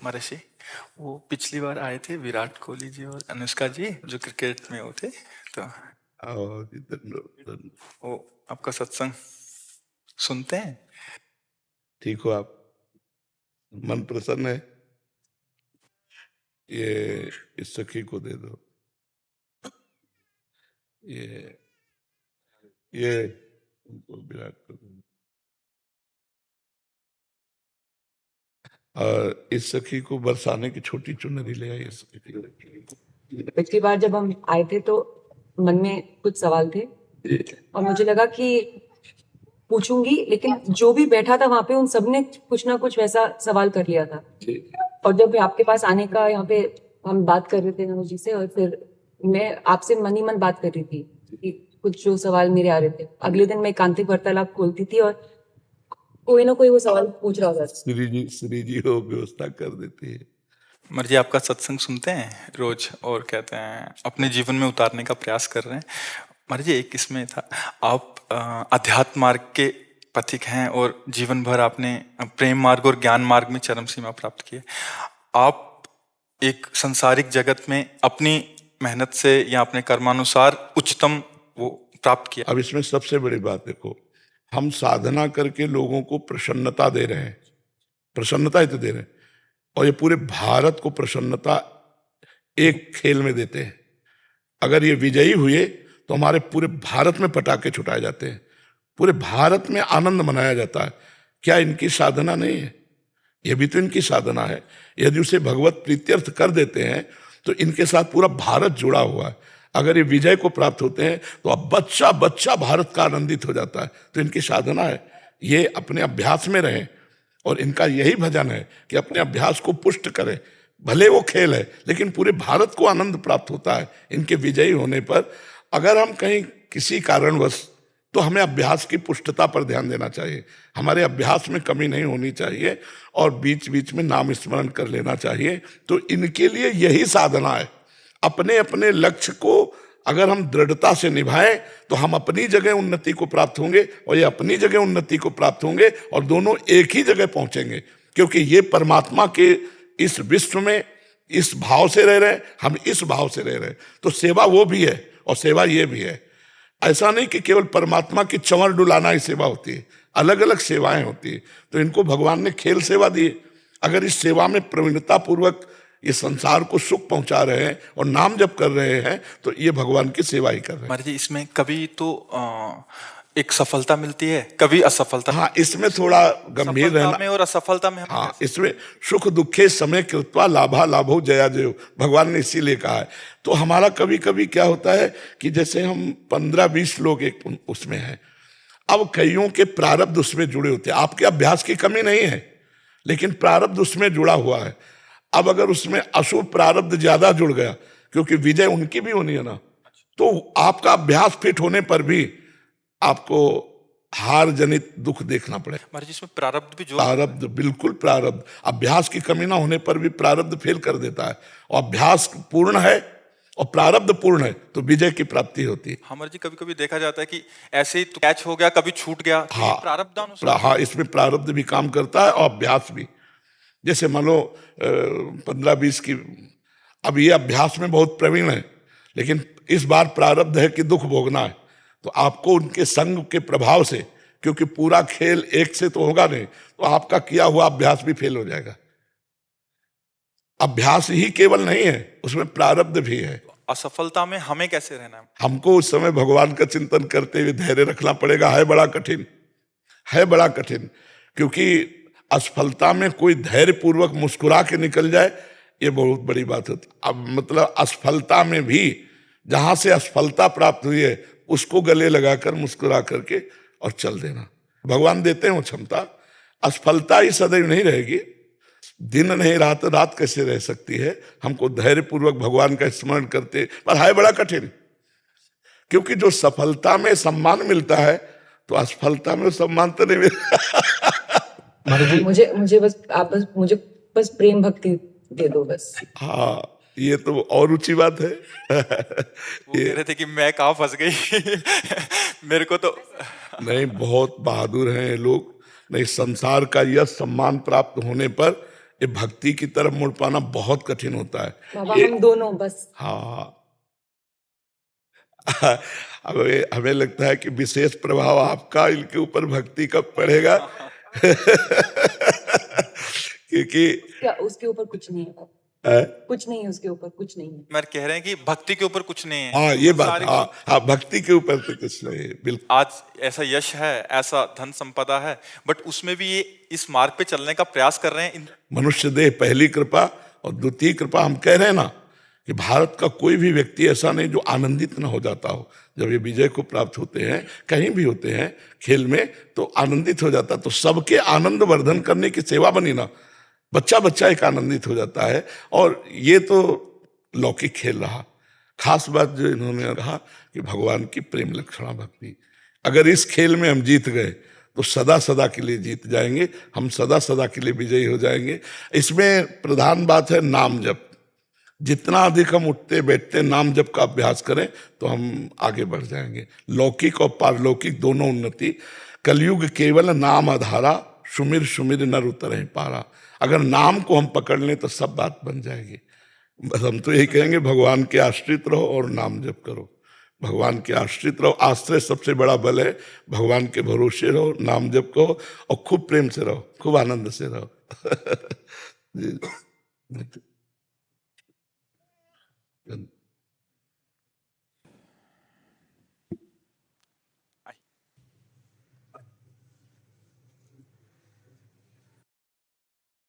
महर्षि, वो पिछली बार आए थे विराट कोहली जी और अनुष्का जी जो क्रिकेट में वो थे, तो आओ जी, धन्यवाद। वो आपका सत्संग सुनते हैं। ठीक हो आप? मन प्रसन्न है? ये इस सखी को दे दो। ये उनको विराट को दो। और इस सखी को बरसाने की छोटी चुनरी ले आई। पिछली बार जब हम आए थे तो मन में कुछ सवाल थे और मुझे लगा कि पूछूंगी, लेकिन जो भी बैठा था वहां पे उन सब ने कुछ ना कुछ वैसा सवाल कर लिया था। और जब आपके पास आने का यहाँ पे हम बात कर रहे थे नमो जी से, और फिर मैं आपसे मन ही मन बात कर रही थी कि कुछ जो सवाल मेरे आ रहे थे। अगले दिन मैं एकांतिक वार्तालाप खोलती थी और कोई ना कोई वो सवाल पूछ रहा था। श्री जी हो व्यवस्था कर देती है। मर्जी आपका सत्संग सुनते हैं रोज और कहते हैं अपने जीवन में उतारने का प्रयास कर रहे हैं। मर्जी एक इसमें था, आप अध्यात्म मार्ग के पथिक हैं और जीवन भर आपने प्रेम मार्ग और ज्ञान मार्ग में चरम सीमा प्राप्त की है। आप एक संसारिक जगत में अपनी मेहनत से या अपने कर्मानुसार उच्चतम वो प्राप्त किया। अब इसमें सबसे बड़ी बात देखो, हम साधना करके लोगों को प्रसन्नता दे रहे हैं, प्रसन्नता ही तो दे रहे हैं, और ये पूरे भारत को प्रसन्नता एक खेल में देते हैं। अगर ये विजयी हुए तो हमारे पूरे भारत में पटाखे छुटाए जाते हैं, पूरे भारत में आनंद मनाया जाता है। क्या इनकी साधना नहीं है? ये भी तो इनकी साधना है। यदि उसे भगवत प्रीत्यर्थ कर देते हैं तो इनके साथ पूरा भारत जुड़ा हुआ है। अगर ये विजय को प्राप्त होते हैं तो अब बच्चा बच्चा भारत का आनंदित हो जाता है। तो इनकी साधना है, ये अपने अभ्यास में रहें, और इनका यही भजन है कि अपने अभ्यास को पुष्ट करें। भले वो खेल है लेकिन पूरे भारत को आनंद प्राप्त होता है इनके विजयी होने पर। अगर हम कहीं किसी कारणवश, तो हमें अभ्यास की पुष्टता पर ध्यान देना चाहिए। हमारे अभ्यास में कमी नहीं होनी चाहिए और बीच बीच में नाम स्मरण कर लेना चाहिए। तो इनके लिए यही साधना है। अपने अपने लक्ष्य को अगर हम दृढ़ता से निभाएं तो हम अपनी जगह उन्नति को प्राप्त होंगे और ये अपनी जगह उन्नति को प्राप्त होंगे, और दोनों एक ही जगह पहुंचेंगे। क्योंकि ये परमात्मा के इस विश्व में इस भाव से रह रहे हैं, हम इस भाव से रह रहे हैं। तो सेवा वो भी है और सेवा ये भी है। ऐसा नहीं कि केवल परमात्मा की चंवर डुलाना ही सेवा होती है, अलग अलग सेवाएं होती है। तो इनको भगवान ने खेल सेवा दी। अगर इस सेवा में प्रवीणता पूर्वक ये संसार को सुख पहुंचा रहे हैं और नाम जप कर रहे हैं तो ये भगवान की सेवा ही कर रहे हैं। महाराज जी, इसमें कभी तो एक सफलता मिलती है, कभी असफलता। हाँ, इसमें थोड़ा गंभीर रहना में और असफलता में हाँ, इसमें सुख दुखे समय कृत्वा लाभा लाभो जया जयो, भगवान ने इसीलिए कहा है। तो हमारा कभी कभी क्या होता है कि जैसे हम 15-20 लोग एक उसमें हैं, अब कईयों के प्रारब्ध उसमें जुड़े होते हैं। आपके अभ्यास की कमी नहीं है लेकिन प्रारब्ध उसमें जुड़ा हुआ है। अब अगर उसमें अशुभ प्रारब्ध ज्यादा जुड़ गया, क्योंकि विजय उनकी भी होनी है ना, तो आपका अभ्यास फिट होने पर भी आपको हार जनित दुख देखना पड़ेगा। महाराज जी, इसमें प्रारब्ध भी जो प्रारब्ध, बिल्कुल प्रारब्ध। अभ्यास की कमी ना होने पर भी प्रारब्ध फेल कर देता है, और अभ्यास पूर्ण है और प्रारब्ध पूर्ण है तो विजय की प्राप्ति होती है। हमारे जी कभी कभी देखा जाता है कि ऐसे ही तो कैच हो गया, कभी छूट गया। हाँ, प्रारब्धानुसार हाँ, इसमें प्रारब्ध भी काम करता है और अभ्यास भी। जैसे मान लो 15-20 की, अब ये अभ्यास में बहुत प्रवीण है लेकिन इस बार प्रारब्ध है कि दुख भोगना है, तो आपको उनके संग के प्रभाव से, क्योंकि पूरा खेल एक से तो होगा नहीं, तो आपका किया हुआ अभ्यास भी फेल हो जाएगा। अभ्यास ही केवल नहीं है, उसमें प्रारब्ध भी है। असफलता में हमें कैसे रहना है? हमको उस समय भगवान का चिंतन करते हुए धैर्य रखना पड़ेगा। है बड़ा कठिन, है बड़ा कठिन, क्योंकि असफलता में कोई धैर्य पूर्वक मुस्कुरा के निकल जाए, ये बहुत बड़ी बात होती। अब मतलब असफलता में भी जहां से असफलता प्राप्त हुई है उसको गले लगाकर मुस्कुरा करके और चल देना। भगवान देते हैं वो क्षमता। असफलता ही सदैव नहीं रहेगी, दिन नहीं रात, रात कैसे रह सकती है। हमको धैर्य पूर्वक भगवान का स्मरण करते, पर है बड़ा कठिन, क्योंकि जो सफलता में सम्मान मिलता है तो असफलता में सम्मान तो नहीं मिलता। मुझे बस आप मुझे बस प्रेम भक्ति दे दो बस। हाँ, ये तो और ऊंची बात है। वो कह रहे थे कि मैं कहाँ फंस गई। मेरे को तो नहीं, बहुत बहादुर हैं ये लोग। नहीं, संसार का यह सम्मान प्राप्त होने पर ये भक्ति की तरफ मुड़ पाना बहुत कठिन होता है। बाबा ये हम दोनों बस हाँ हमें लगता है कि विशेष प्रभाव आपका इनके ऊपर भक्ति कब पड़ेगा क्योंकि क्या उसके ऊपर कुछ नहीं है, अ, कुछ नहीं है उसके ऊपर, कुछ नहीं है। मैं कह रहे हैं कि भक्ति के ऊपर कुछ नहीं है। हाँ ये बात, सारी हाँ हाँ भक्ति के ऊपर तो कुछ नहीं है, बिल्कुल। आज ऐसा यश है, ऐसा धन संपदा है, बट उसमें भी ये इस मार्ग पे चलने का प्रयास कर रहे हैं। मनुष्य देह पहली कृपा और द्वितीय कृपा। हम कह रहे हैं ना कि भारत का कोई भी व्यक्ति ऐसा नहीं जो आनंदित न हो जाता हो जब ये विजय को प्राप्त होते हैं, कहीं भी होते हैं खेल में, तो आनंदित हो जाता। तो सबके आनंद वर्धन करने की सेवा बनी ना, बच्चा बच्चा एक आनंदित हो जाता है। और ये तो लौकिक खेल रहा। खास बात जो इन्होंने कहा कि भगवान की प्रेम लक्षणा भक्ति, अगर इस खेल में हम जीत गए तो सदा सदा के लिए जीत जाएंगे, हम सदा सदा के लिए विजयी हो जाएंगे। इसमें प्रधान बात है नाम जप। जितना अधिक हम उठते बैठते नाम जप का अभ्यास करें तो हम आगे बढ़ जाएंगे। लौकिक और पारलौकिक दोनों उन्नति। कलयुग केवल नाम आधारा, सुमिर सुमिर नर उतरहि पारा। अगर नाम को हम पकड़ लें तो सब बात बन जाएगी। बस हम तो यही कहेंगे, भगवान के आश्रित रहो और नाम जप करो। भगवान के आश्रित रहो, आश्रय सबसे बड़ा बल है। भगवान के भरोसे रहो, नाम जप करो और खूब प्रेम से रहो, खूब आनंद से रहो जी।